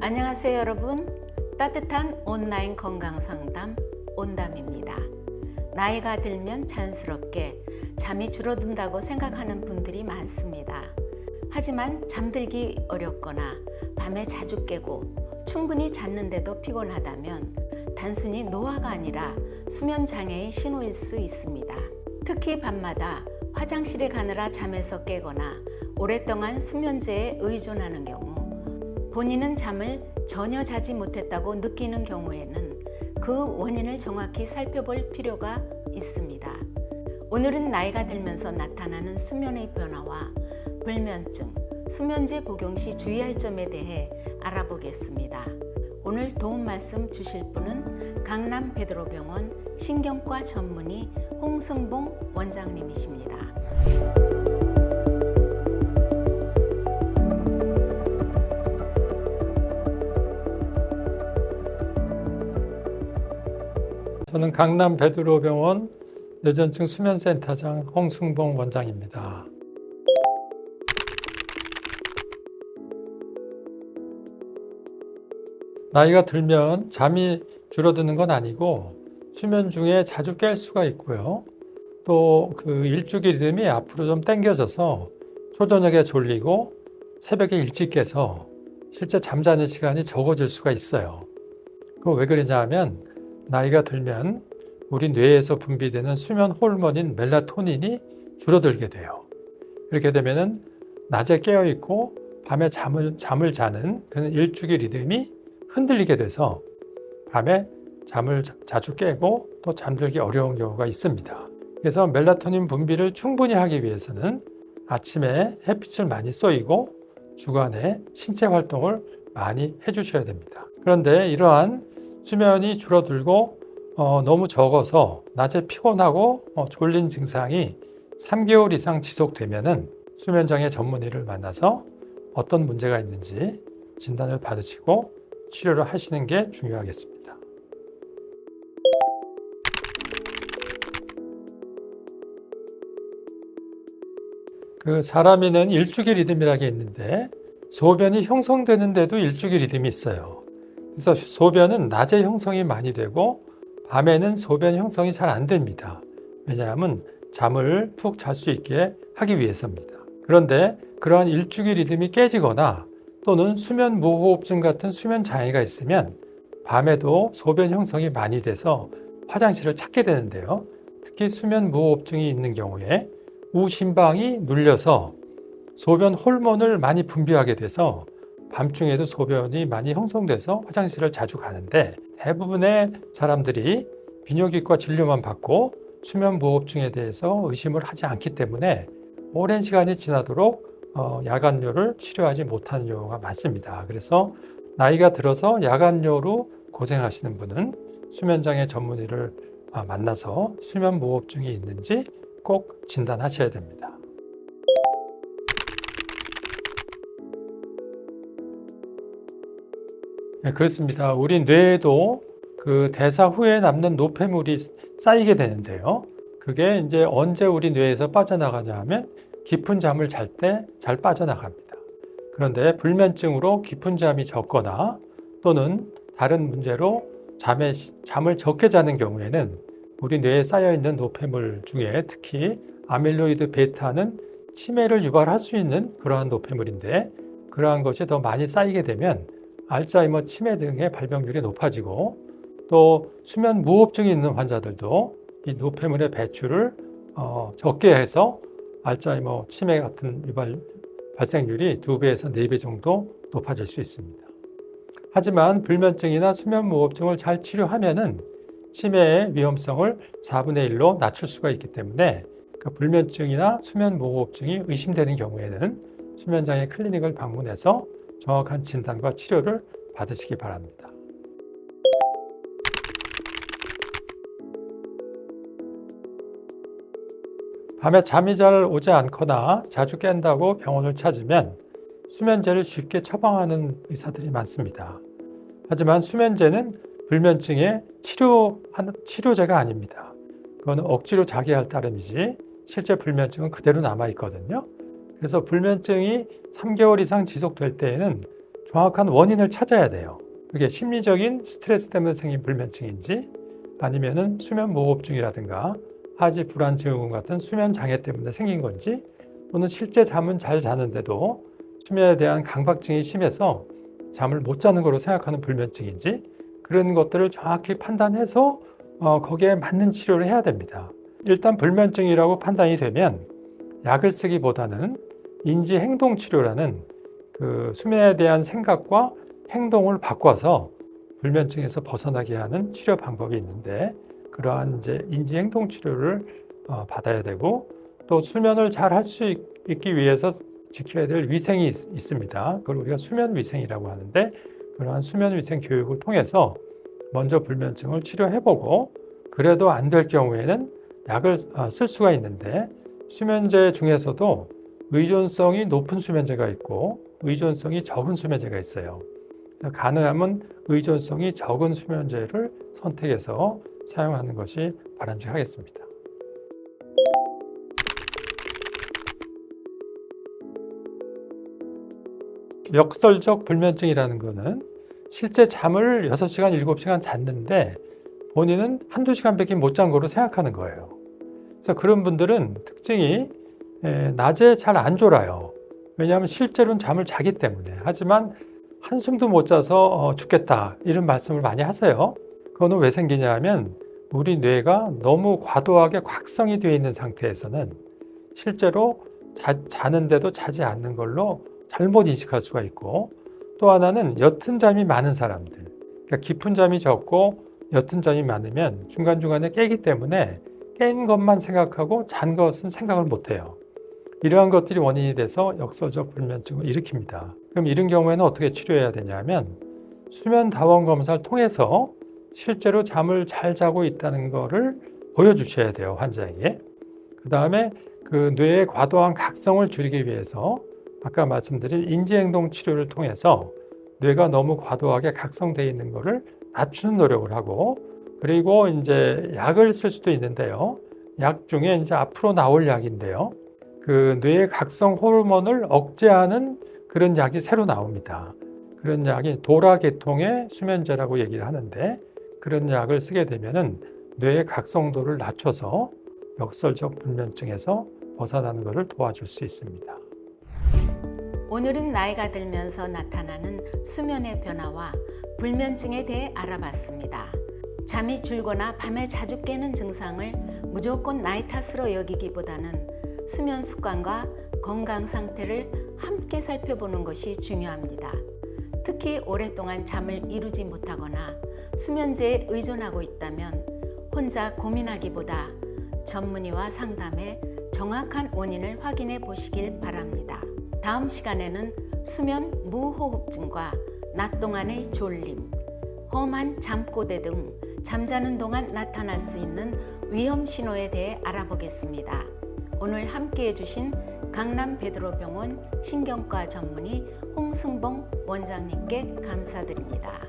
안녕하세요 여러분. 따뜻한 온라인 건강상담 온담입니다. 나이가 들면 자연스럽게 잠이 줄어든다고 생각하는 분들이 많습니다. 하지만 잠들기 어렵거나 밤에 자주 깨고 충분히 잤는데도 피곤하다면 단순히 노화가 아니라 수면 장애의 신호일 수 있습니다. 특히 밤마다 화장실에 가느라 잠에서 깨거나 오랫동안 수면제에 의존하는 경우, 본인은 잠을 전혀 자지 못했다고 느끼는 경우에는 그 원인을 정확히 살펴볼 필요가 있습니다. 오늘은 나이가 들면서 나타나는 수면의 변화와 불면증, 수면제 복용 시 주의할 점에 대해 알아보겠습니다. 오늘 도움 말씀 주실 분은 강남 베드로병원 신경과 전문의 홍승봉 원장님이십니다. 저는 강남 베드로병원 뇌전증 수면센터장 홍승봉 원장입니다. 나이가 들면 잠이 줄어드는 건 아니고 수면 중에 자주 깰 수가 있고요. 또 그 일주기 리듬이 앞으로 좀 당겨져서 초저녁에 졸리고 새벽에 일찍 깨서 실제 잠자는 시간이 적어질 수가 있어요. 그거 왜 그러냐 하면 나이가 들면 우리 뇌에서 분비되는 수면 호르몬인 멜라토닌이 줄어들게 돼요. 이렇게 되면은 낮에 깨어 있고 밤에 잠을 자는 그런 일주기 리듬이 흔들리게 돼서 밤에 잠을 자주 깨고 또 잠들기 어려운 경우가 있습니다. 그래서 멜라토닌 분비를 충분히 하기 위해서는 아침에 햇빛을 많이 쏘이고 주간에 신체 활동을 많이 해주셔야 됩니다. 그런데 이러한 수면이 줄어들고 너무 적어서 낮에 피곤하고 졸린 증상이 3개월 이상 지속되면은 수면장애 전문의를 만나서 어떤 문제가 있는지 진단을 받으시고 치료를 하시는 게 중요하겠습니다. 그 사람에는 일주기 리듬이라는 게 있는데 소변이 형성되는데도 일주기 리듬이 있어요. 그래서 소변은 낮에 형성이 많이 되고 밤에는 소변 형성이 잘 안 됩니다. 왜냐하면 잠을 푹 잘 수 있게 하기 위해서입니다. 그런데 그러한 일주기 리듬이 깨지거나 또는 수면 무호흡증 같은 수면 장애가 있으면 밤에도 소변 형성이 많이 돼서 화장실을 찾게 되는데요. 특히 수면 무호흡증이 있는 경우에 우심방이 눌려서 소변 호르몬을 많이 분비하게 돼서 밤중에도 소변이 많이 형성돼서 화장실을 자주 가는데 대부분의 사람들이 비뇨기과 진료만 받고 수면 무호흡증에 대해서 의심을 하지 않기 때문에 오랜 시간이 지나도록 야간뇨를 치료하지 못하는 경우가 많습니다. 그래서 나이가 들어서 야간뇨로 고생하시는 분은 수면장애 전문의를 만나서 수면 무호흡증이 있는지 꼭 진단하셔야 됩니다. 네, 그렇습니다. 우리 뇌에도 그 대사 후에 남는 노폐물이 쌓이게 되는데요. 그게 이제 언제 우리 뇌에서 빠져나가냐 하면 깊은 잠을 잘 때 잘 빠져나갑니다. 그런데 불면증으로 깊은 잠이 적거나 또는 다른 문제로 잠을 적게 자는 경우에는 우리 뇌에 쌓여있는 노폐물 중에 특히 아밀로이드 베타는 치매를 유발할 수 있는 그러한 노폐물인데 그러한 것이 더 많이 쌓이게 되면 알츠하이머, 치매 등의 발병률이 높아지고 또 수면 무호흡증이 있는 환자들도 이 노폐물의 배출을 적게 해서 알츠하이머, 치매 같은 발생률이 2배에서 4배 정도 높아질 수 있습니다. 하지만 불면증이나 수면 무호흡증을 잘 치료하면은 치매의 위험성을 4분의 1로 낮출 수가 있기 때문에 그 불면증이나 수면 무호흡증이 의심되는 경우에는 수면장애 클리닉을 방문해서 정확한 진단과 치료를 받으시기 바랍니다. 밤에 잠이 잘 오지 않거나 자주 깬다고 병원을 찾으면 수면제를 쉽게 처방하는 의사들이 많습니다. 하지만 수면제는 불면증의 치료제가 아닙니다. 그건 억지로 자게 할 따름이지 실제 불면증은 그대로 남아있거든요. 그래서 불면증이 3개월 이상 지속될 때에는 정확한 원인을 찾아야 돼요. 그게 심리적인 스트레스 때문에 생긴 불면증인지 아니면은 수면 무호흡증이라든가 하지 불안 증후군 같은 수면 장애 때문에 생긴 건지 또는 실제 잠은 잘 자는데도 수면에 대한 강박증이 심해서 잠을 못 자는 거로 생각하는 불면증인지 그런 것들을 정확히 판단해서 거기에 맞는 치료를 해야 됩니다. 일단 불면증이라고 판단이 되면 약을 쓰기보다는 인지행동치료라는 그 수면에 대한 생각과 행동을 바꿔서 불면증에서 벗어나게 하는 치료 방법이 있는데 그러한 이제 인지행동치료를 받아야 되고 또 수면을 잘 할 수 있기 위해서 지켜야 될 위생이 있습니다. 그걸 우리가 수면위생이라고 하는데 그러한 수면위생 교육을 통해서 먼저 불면증을 치료해보고 그래도 안 될 경우에는 약을 쓸 수가 있는데 수면제 중에서도 의존성이 높은 수면제가 있고 의존성이 적은 수면제가 있어요. 가능하면 의존성이 적은 수면제를 선택해서 사용하는 것이 바람직하겠습니다. 역설적 불면증이라는 것은 실제 잠을 6시간, 7시간 잤는데 본인은 한두 시간밖에 못 잔 거로 생각하는 거예요. 그래서 그런 분들은 특징이 낮에 잘 안 졸아요. 왜냐하면 실제로는 잠을 자기 때문에. 하지만 한숨도 못 자서 죽겠다 이런 말씀을 많이 하세요. 그거는 왜 생기냐 하면 우리 뇌가 너무 과도하게 각성이 되어 있는 상태에서는 실제로 자는데도 자지 않는 걸로 잘못 인식할 수가 있고 또 하나는 옅은 잠이 많은 사람들 그러니까 깊은 잠이 적고 옅은 잠이 많으면 중간중간에 깨기 때문에 깬 것만 생각하고 잔 것은 생각을 못해요. 이러한 것들이 원인이 돼서 역설적 불면증을 일으킵니다. 그럼 이런 경우에는 어떻게 치료해야 되냐면 수면 다원 검사를 통해서 실제로 잠을 잘 자고 있다는 것을 보여주셔야 돼요, 환자에게. 그 다음에 그 뇌의 과도한 각성을 줄이기 위해서 아까 말씀드린 인지행동 치료를 통해서 뇌가 너무 과도하게 각성되어 있는 것을 낮추는 노력을 하고 그리고 이제 약을 쓸 수도 있는데요. 약 중에 이제 앞으로 나올 약인데요. 그 뇌의 각성 호르몬을 억제하는 그런 약이 새로 나옵니다. 그런 약이 도라계통의 수면제라고 얘기를 하는데 그런 약을 쓰게 되면은 뇌의 각성도를 낮춰서 역설적 불면증에서 벗어나는 것을 도와줄 수 있습니다. 오늘은 나이가 들면서 나타나는 수면의 변화와 불면증에 대해 알아봤습니다. 잠이 줄거나 밤에 자주 깨는 증상을 무조건 나이 탓으로 여기기보다는 수면 습관과 건강 상태를 함께 살펴보는 것이 중요합니다. 특히 오랫동안 잠을 이루지 못하거나 수면제에 의존하고 있다면 혼자 고민하기보다 전문의와 상담해 정확한 원인을 확인해 보시길 바랍니다. 다음 시간에는 수면 무호흡증과 낮 동안의 졸림, 험한 잠꼬대 등 잠자는 동안 나타날 수 있는 위험 신호에 대해 알아보겠습니다. 오늘 함께해 주신 강남 베드로병원 신경과 전문의 홍승봉 원장님께 감사드립니다.